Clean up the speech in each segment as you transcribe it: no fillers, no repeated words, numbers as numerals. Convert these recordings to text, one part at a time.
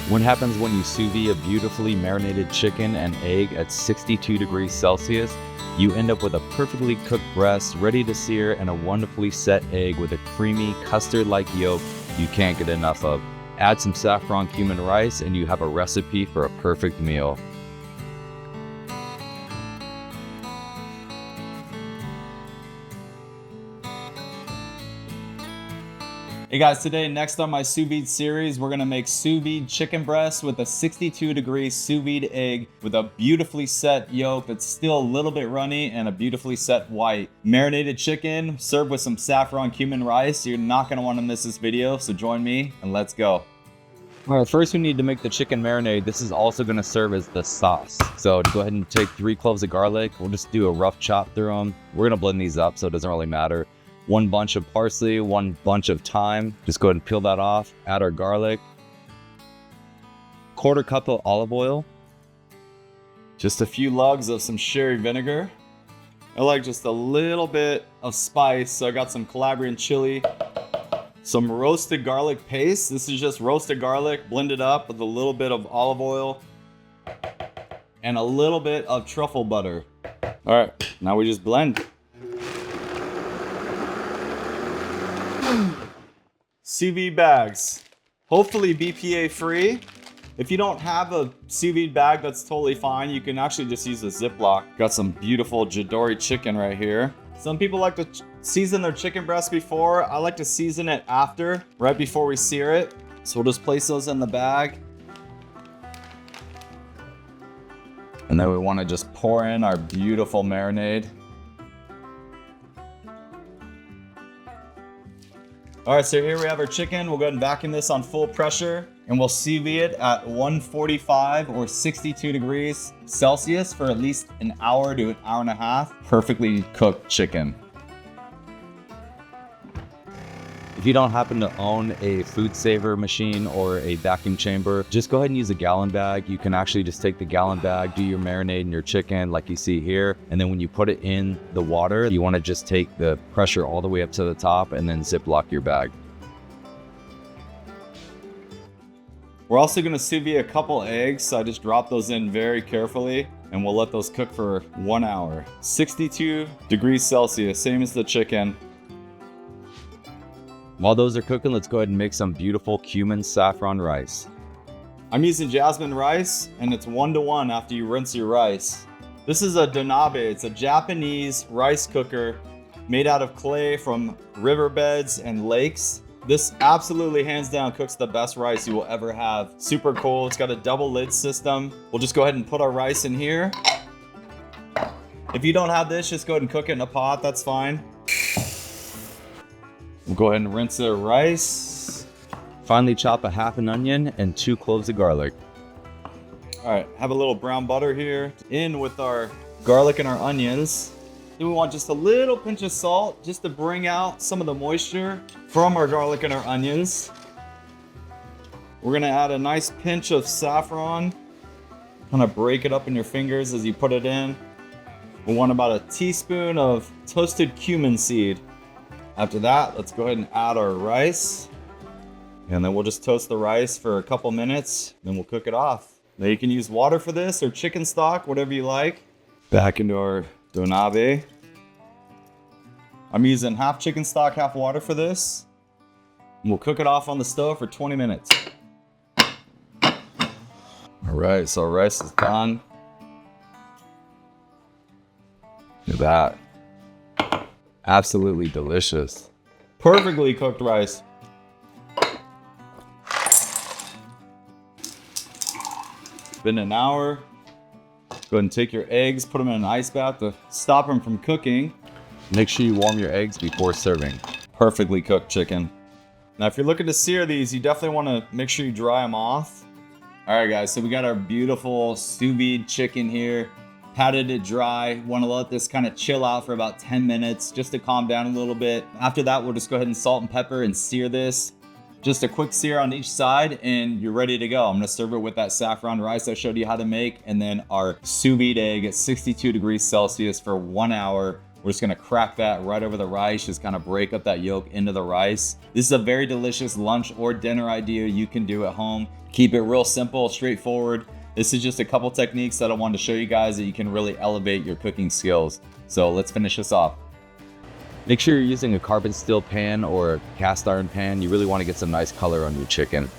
What happens when you sous vide a beautifully marinated chicken and egg at 62 degrees Celsius? You end up with a perfectly cooked breast, ready to sear, and a wonderfully set egg with a creamy, custard-like yolk you can't get enough of. Add some saffron cumin rice and you have a recipe for a perfect meal. Hey guys, today next on my sous vide series, we're gonna make sous vide chicken breast with a 62 degree sous vide egg with a beautifully set yolk that's still a little bit runny and a beautifully set white. Marinated chicken served with some saffron cumin rice. You're not gonna wanna miss this video, so join me and let's go. All right, first we need to make the chicken marinade. This is also gonna serve as the sauce. So to go ahead and take 3 cloves of garlic, we'll just do a rough chop through them. We're gonna blend these up so it doesn't really matter. 1 bunch of parsley, 1 bunch of thyme. Just go ahead and peel that off. Add our garlic. 1/4 cup of olive oil. Just a few lugs of some sherry vinegar. I like just a little bit of spice, so I got some Calabrian chili. Some roasted garlic paste. This is just roasted garlic blended up with a little bit of olive oil and a little bit of truffle butter. All right, now we just blend. Sous vide bags, hopefully BPA free. If you don't have a sous vide bag, that's totally fine. You can actually just use a Ziploc. Got some beautiful Jadori chicken right here. Some people like to season their chicken breast before. I like to season it after, right before we sear it. So we'll just place those in the bag. And then we want to just pour in our beautiful marinade. All right, so here we have our chicken. We'll go ahead and vacuum this on full pressure and we'll sous vide it at 145 or 62 degrees Celsius for at least an hour to an hour and a half. Perfectly cooked chicken. If you don't happen to own a food saver machine or a vacuum chamber, just go ahead and use a gallon bag. You can actually just take the gallon bag, do your marinade in your chicken like you see here. And then when you put it in the water, you want to just take the pressure all the way up to the top and then Ziploc your bag. We're also gonna sous vide a couple eggs, so I just drop those in very carefully and we'll let those cook for 1 hour. 62 degrees Celsius, same as the chicken. While those are cooking, let's go ahead and make some beautiful cumin saffron rice. I'm using jasmine rice and it's 1-to-1 after you rinse your rice. This is a donabe, it's a Japanese rice cooker made out of clay from riverbeds and lakes. This absolutely hands down cooks the best rice you will ever have. Super cool, it's got a double lid system. We'll just go ahead and put our rice in here. If you don't have this, just go ahead and cook it in a pot, that's fine. We'll go ahead and rinse the rice. Finally, chop a half an onion and 2 cloves of garlic. All right, have a little brown butter here. In with our garlic and our onions. Then we want just a little pinch of salt just to bring out some of the moisture from our garlic and our onions. We're gonna add a nice pinch of saffron. Kind of break it up in your fingers as you put it in. We want about a teaspoon of toasted cumin seed. After that, let's go ahead and add our rice. And then we'll just toast the rice for a couple minutes, then we'll cook it off. Now you can use water for this or chicken stock, whatever you like. Back into our donabe. I'm using half chicken stock, half water for this. And we'll cook it off on the stove for 20 minutes. All right, so our rice is done. Look at that. Absolutely delicious. Perfectly cooked rice. Been an hour. Go ahead and take your eggs, put them in an ice bath to stop them from cooking. Make sure you warm your eggs before serving. Perfectly cooked chicken. Now, if you're looking to sear these, you definitely want to make sure you dry them off. All right, guys, so we got our beautiful sous vide chicken here. Patted it dry. Want to let this kind of chill out for about 10 minutes just to calm down a little bit. After that, we'll just go ahead and salt and pepper and sear this. Just a quick sear on each side and you're ready to go. I'm gonna serve it with that saffron rice I showed you how to make and then our sous vide egg at 62 degrees Celsius for 1 hour. We're We're just gonna crack that right over the rice, just kind of break up that yolk into the rice. This is a very delicious lunch or dinner idea you can do at home. Keep it real simple, straightforward. This is just a couple techniques that I wanted to show you guys that you can really elevate your cooking skills. So let's finish this off. Make sure you're using a carbon steel pan or a cast iron pan. You really want to get some nice color on your chicken.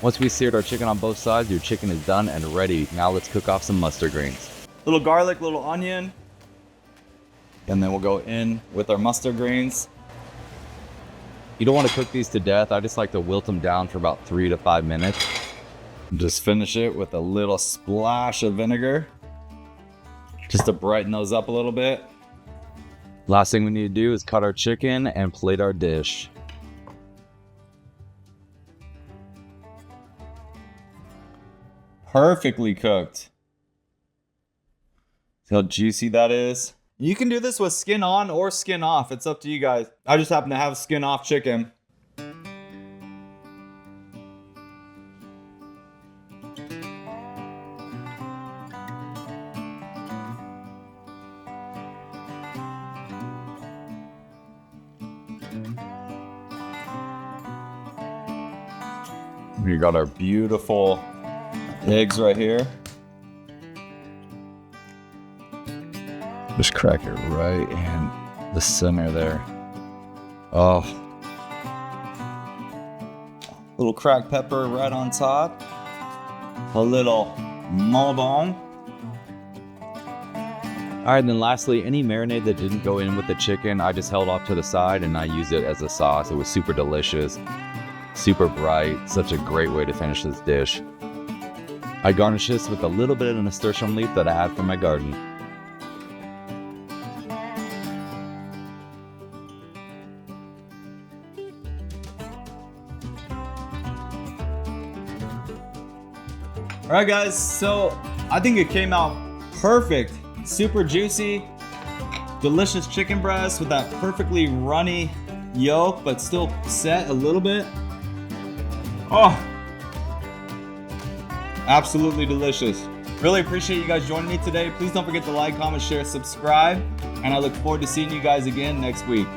Once we seared our chicken on both sides, your chicken is done and ready. Now let's cook off some mustard greens. Little garlic, little onion, and then we'll go in with our mustard greens. You don't want to cook these to death. I just like to wilt them down for about 3 to 5 minutes. Just finish it with a little splash of vinegar, just to brighten those up a little bit. Last thing we need to do is cut our chicken and plate our dish. Perfectly cooked. See how juicy that is? You can do this with skin on or skin off. It's up to you guys. I just happen to have skin off chicken. We got our beautiful eggs right here. Just crack it right in the center there. Oh. Little cracked pepper right on top. A little malbon. All right, and then lastly, any marinade that didn't go in with the chicken, I just held off to the side and I used it as a sauce. It was super delicious, super bright, such a great way to finish this dish. I garnish this with a little bit of a nasturtium leaf that I had from my garden. All right, guys, so I think it came out perfect. Super juicy, delicious chicken breast with that perfectly runny yolk, but still set a little bit. Oh, absolutely delicious. Really appreciate you guys joining me today. Please don't forget to like, comment, share, subscribe, and I look forward to seeing you guys again next week.